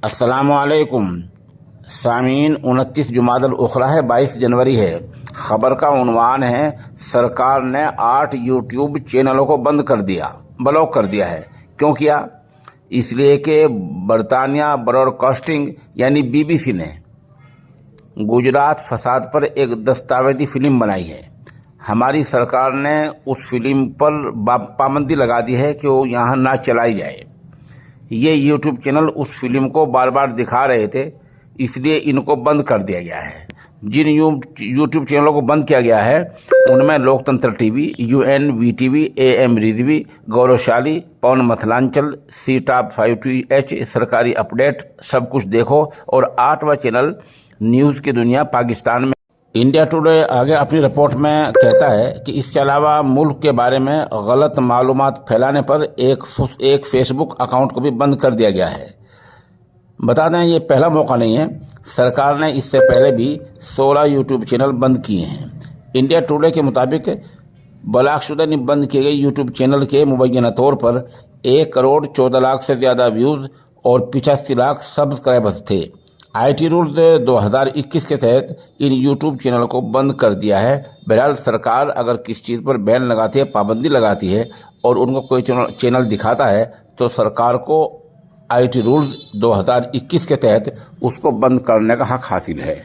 अस्सलामुअलैकुम सामीन। 29 जुमादुल उखरा है, 22 जनवरी है। ख़बर का उन्वान है, सरकार ने 8 यूट्यूब चैनलों को ब्लॉक कर दिया है। क्यों किया? इसलिए कि बरतानिया ब्रॉडकास्टिंग यानी BBC ने गुजरात फसाद पर एक दस्तावेजी फिल्म बनाई है। हमारी सरकार ने उस फिल्म पर पाबंदी लगा दी है कि वो यहाँ ना चलाई जाए। ये यूट्यूब चैनल उस फिल्म को बार बार दिखा रहे थे, इसलिए इनको बंद कर दिया गया है। जिन यूट्यूब चैनलों को बंद किया गया है उनमें लोकतंत्र टीवी, UNVTV, AM रिजवी, गौरवशाली, पवन मथलांचल, सी टॉप 5TH, सरकारी अपडेट, सब कुछ देखो और 8वां चैनल न्यूज़ की दुनिया पाकिस्तान में। इंडिया टुडे आगे अपनी रिपोर्ट में कहता है कि इसके अलावा मुल्क के बारे में गलत मालूमात फैलाने पर एक फेसबुक अकाउंट को भी बंद कर दिया गया है। बता दें, ये पहला मौका नहीं है। सरकार ने इससे पहले भी 16 यूट्यूब चैनल बंद किए हैं। इंडिया टुडे के मुताबिक ब्लॉकशुदा ने बंद किए गए यूट्यूब चैनल के मुबैना तौर पर 1 करोड़ 14 लाख से ज़्यादा व्यूज़ और 85 लाख सब्सक्राइबर्स थे। IT रूल्स 2021 के तहत इन यूट्यूब चैनल को बंद कर दिया है। बहरहाल सरकार अगर किस चीज़ पर बैन लगाती है, पाबंदी लगाती है और उनको कोई चैनल दिखाता है तो सरकार को IT रूल्स 2021 के तहत उसको बंद करने का हक हासिल है।